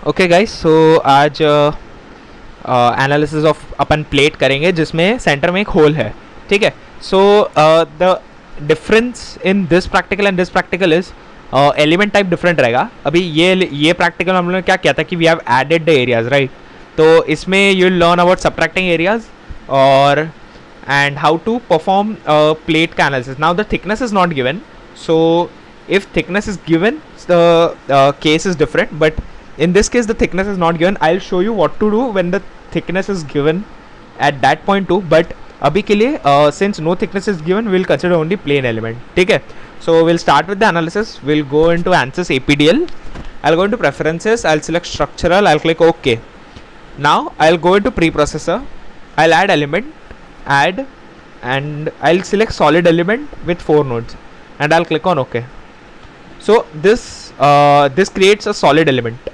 Okay guys, सो आज analysis of upon plate करेंगे जिसमें सेंटर में एक होल है. ठीक है. So the difference in this practical and this practical is element type different रहेगा. अभी ये प्रैक्टिकल हम लोगों ने क्या किया था कि we have added the areas, right. तो इसमें you will learn about subtracting areas और and how to perform plate का analysis. Now the thickness is not given, so if thickness is given, the case is different, but in this case the thickness is not given. I'll show you what to do when the thickness is given at that point too, but अभी के लिए since no thickness is given, we'll consider only plane element. ठीक है. So we'll start with the analysis. We'll go into ANSYS APDL. I'll go into preferences. I'll select structural. I'll click OK. Now I'll go into preprocessor. I'll add element, add, and I'll select solid element with 4 nodes, and I'll click on OK. So this creates a solid element,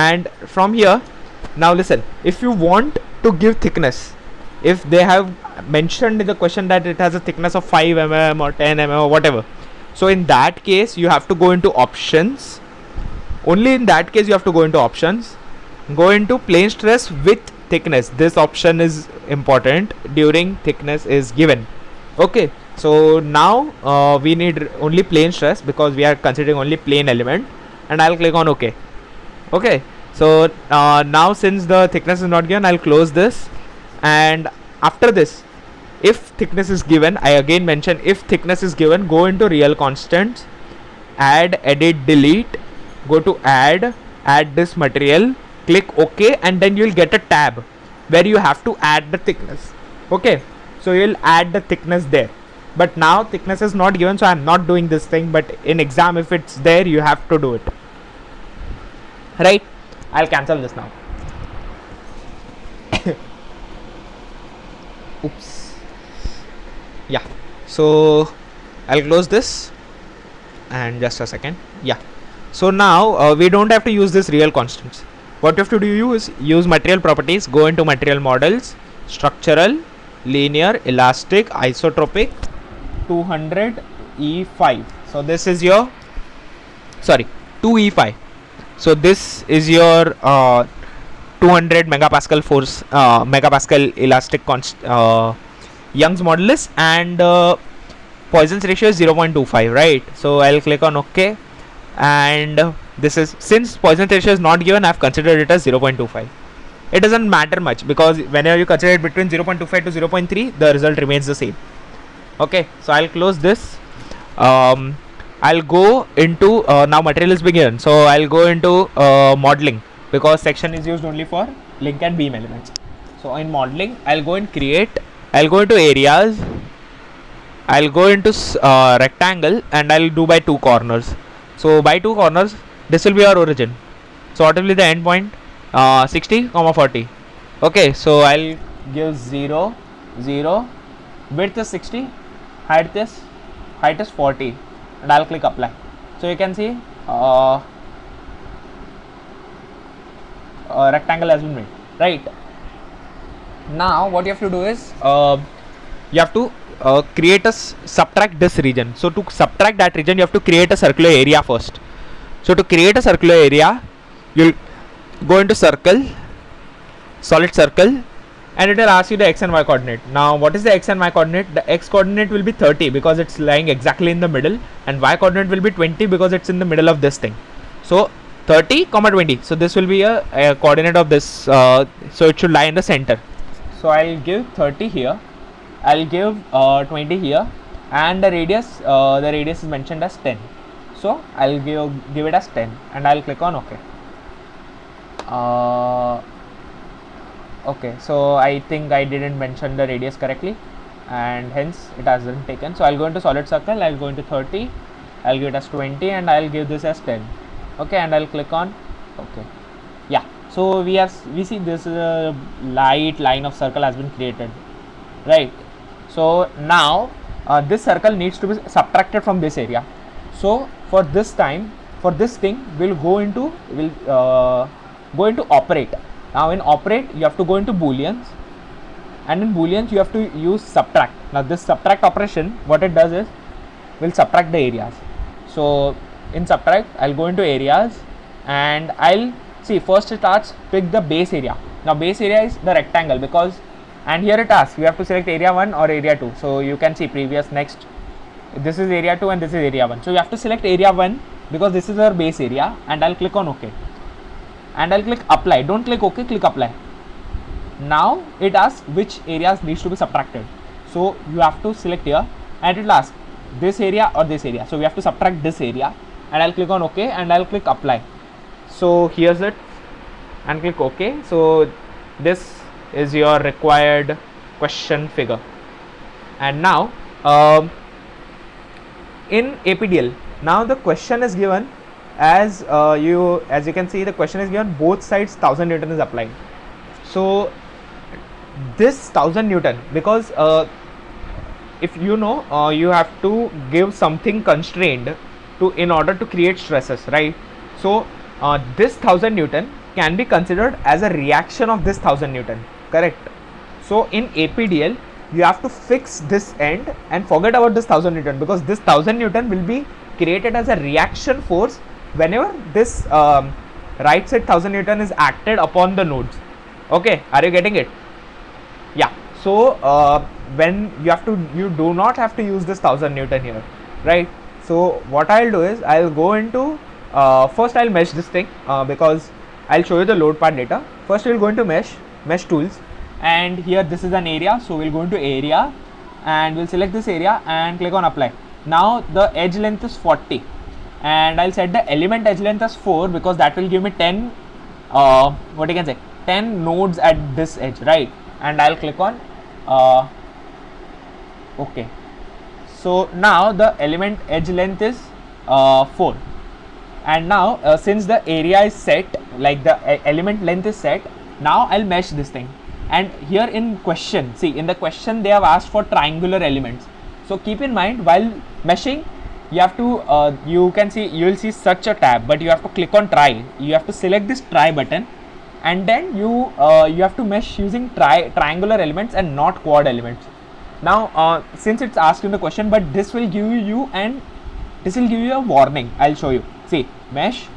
and from here, now listen, if you want to give thickness, if they have mentioned in the question that it has a thickness of 5 mm or 10 mm or whatever, so in that case you have to go into options. Only in that case you have to go into options, go into plane stress with thickness. This option is important during thickness is given. Okay. So now we need only plane stress because we are considering only plane element, and I'll click on OK. Okay. So now since the thickness is not given, I'll close this, and after this, if thickness is given, I again mention if thickness is given, go into real constants, add, edit, delete, go to add this material, click OK, and then you'll get a tab where you have to add the thickness. Okay. So you'll add the thickness there, but now thickness is not given, so I'm not doing this thing, but in exam if it's there you have to do it, right. I'll cancel this now. Oops. Yeah, so I'll close this, and just a second. Yeah, so now we don't have to use this real constants. What you have to do is use material properties, go into material models, structural, linear, elastic, isotropic, 200 E5. So this is your 2 E5. So this is your 200 megapascal force, megapascal elastic Young's modulus, and Poisson's ratio is 0.25, right. So I'll click on OK, and this is, since Poisson's ratio is not given, I've considered it as 0.25. It doesn't matter much because whenever you consider it between 0.25 to 0.3, the result remains the same. Okay, so I'll close this. I'll go into now material is being, so I'll go into modeling because section is used only for link and beam elements. So in modeling, I'll go and create, I'll go into areas, I'll go into rectangle, and I'll do by 2 corners. So by 2 corners, this will be our origin. So what will be the end point? 60, 40. Okay, so I'll give 0, 0, width is 60, height is 40, and I'll click apply. So you can see rectangle has been made, right. Now what you have to do is you have to subtract this region. So to subtract that region, you have to create a circular area first. So to create a circular area, you'll go into circle, solid circle, and it will ask you the x and y coordinate. Now what is the x and y coordinate? The x coordinate will be 30 because it's lying exactly in the middle, and y coordinate will be 20 because it's in the middle of this thing. So 30, 20. So this will be a coordinate of this, so it should lie in the center. So I'll give 30 here, I'll give 20 here, and the radius is mentioned as 10. So I'll give it as 10, and I'll click on OK. Okay, so I think I didn't mention the radius correctly, and hence it hasn't taken. So I'll go into solid circle, I'll go into 30, I'll give it as 20, and I'll give this as 10. Okay, and I'll click on OK. Yeah, so we see this light line of circle has been created, right. So now this circle needs to be subtracted from this area. So for this thing we'll go into operate. Now in operate, you have to go into booleans, and in booleans you have to use subtract. Now this subtract operation, what it does is will subtract the areas. So in subtract, I'll go into areas, and I'll see first it asks pick the base area. Now base area is the rectangle because, and here it asks you have to select area 1 or area 2. So you can see previous, next, this is area 2 and this is area 1. So you have to select area 1 because this is our base area, and I'll click on OK. And I'll click apply. Don't click OK, click apply. Now it asks which areas needs to be subtracted. So you have to select here and it will ask this area or this area. So we have to subtract this area, and I'll click on OK and I'll click apply. So here's it and click OK. So this is your required question figure. And now in APDL, now the question is given as you can see, the question is given both sides 1000 Newton is applied. So this 1000 Newton, because if you know you have to give something constrained to in order to create stresses, right? So this 1000 Newton can be considered as a reaction of this 1000 Newton, correct? So in APDL you have to fix this end and forget about this 1000 Newton, because this 1000 Newton will be created as a reaction force whenever this right side 1000 Newton is acted upon the nodes. Okay, are you getting it? Yeah. So when you do not have to use this 1000 Newton here, right? So what I'll do is I'll go into first I'll mesh this thing because I'll show you the load part later. First we'll go into mesh tools, and here this is an area, so we'll go into area and we'll select this area and click on apply. Now the edge length is 40 and I'll set the element edge length as 4 because that will give me 10 what you can say 10 nodes at this edge, right? And I'll click on OK. So now the element edge length is 4, and now since the area is set, like the element length is set, now I'll mesh this thing. And here in question, see in the question they have asked for triangular elements. So keep in mind while meshing you have to you will see such a tab, but you have to click on try. You have to select this try button, and then you have to mesh using triangular elements and not quad elements. Now since it's asked in the question, but this will give you a warning. I'll show you. See, mesh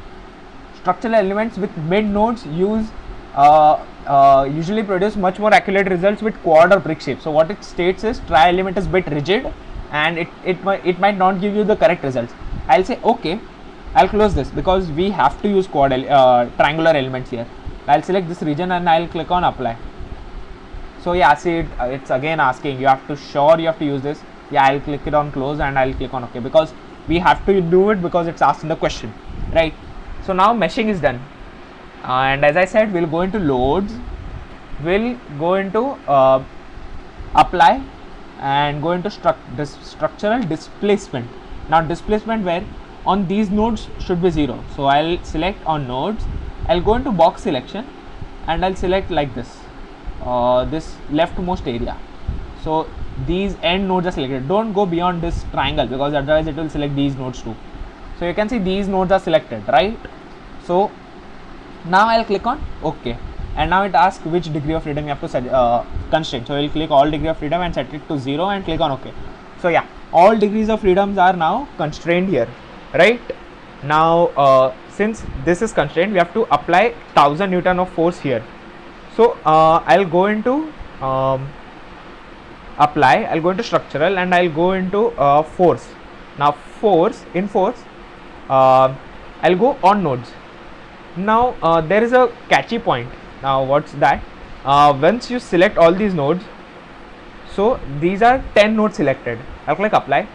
structural elements with mid nodes usually produce much more accurate results with quad or brick shape. So what it states is tri element is bit rigid and it might not give you the correct results. I'll say okay. I'll close this because we have to use triangular elements here. I'll select this region and I'll click on apply. So yeah, see it's again asking you have to use this. Yeah, I'll click it on close and I'll click on OK because we have to do it because it's asked in the question, right? So now meshing is done, and as I said, we'll go into loads, we'll go into apply and go into structural displacement. Now displacement where on these nodes should be 0. So I'll select on nodes, I'll go into box selection and I'll select like this leftmost area. So these end nodes are selected. Don't go beyond this triangle because otherwise it will select these nodes too. So you can see these nodes are selected, right? So now I'll click on OK, and now it asks which degree of freedom you have to set constrain. So we'll click all degree of freedom and set it to 0 and click on OK. So yeah, all degrees of freedoms are now constrained here, right? Now since this is constrained, we have to apply 1000 Newton of force here. So I'll go into apply, I'll go into structural and I'll go into force. Now in force I'll go on nodes. Now there is a catchy point. Now what's that? Once you select all these nodes, so these are 10 nodes selected. I'll click apply.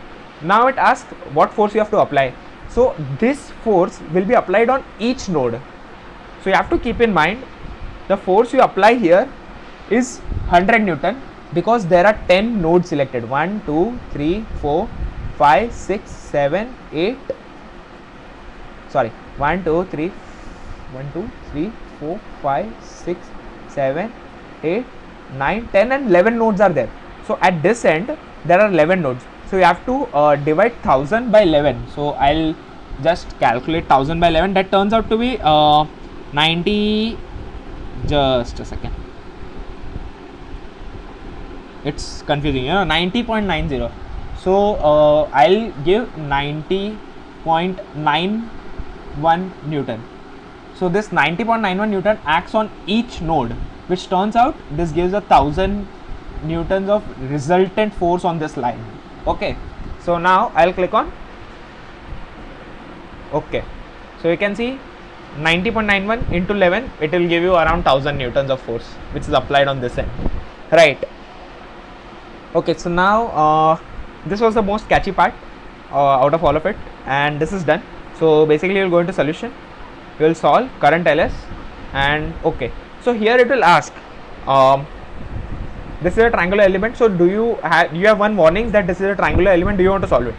Now it asks what force you have to apply. So this force will be applied on each node. So you have to keep in mind the force you apply here is 100 Newton because there are 10 nodes selected. 1, 2, 3, 4, 5, 6, 7, 8. Sorry, 1, 2, 3, 4, 5, 6, 7, 8, 9, 10 and 11 nodes are there. So at this end there are 11 nodes. So you have to divide 1000 by 11. So I'll just calculate 1000 by 11. That turns out to be 90. Just a second. It's confusing, 90.90. So I'll give 90.91 Newton. So this 90.91 Newton acts on each node, which turns out this gives 1000 newtons of resultant force on this line. Okay, so now I'll click on okay. So you can see 90.91 into 11, it will give you around 1000 newtons of force which is applied on this end, right? Okay, so now this was the most catchy part out of all of it, and this is done. So basically you'll go into solution, you will solve current ls, and okay, so here it will ask this is a triangular element, so do you have one warning that this is a triangular element, do you want to solve it?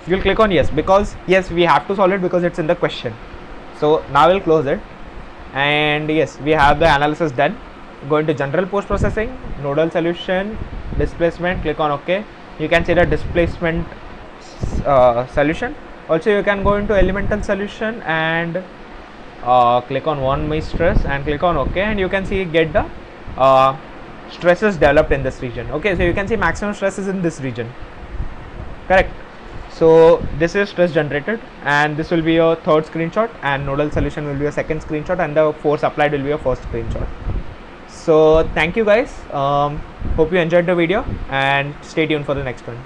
You'll click on yes, because yes, we have to solve it because it's in the question. So now we'll close it, and yes, we have the analysis done. Go into general post processing, nodal solution, displacement, click on OK. You can see the displacement solution. Also you can go into elemental solution and click on 1 mesh stress and click on OK, and you can see get the stresses developed in this region. Okay, so you can see maximum stress is in this region, correct? So this is stress generated, and this will be your third screenshot, and nodal solution will be your second screenshot, and the force applied will be your first screenshot. So thank you guys, hope you enjoyed the video, and stay tuned for the next one.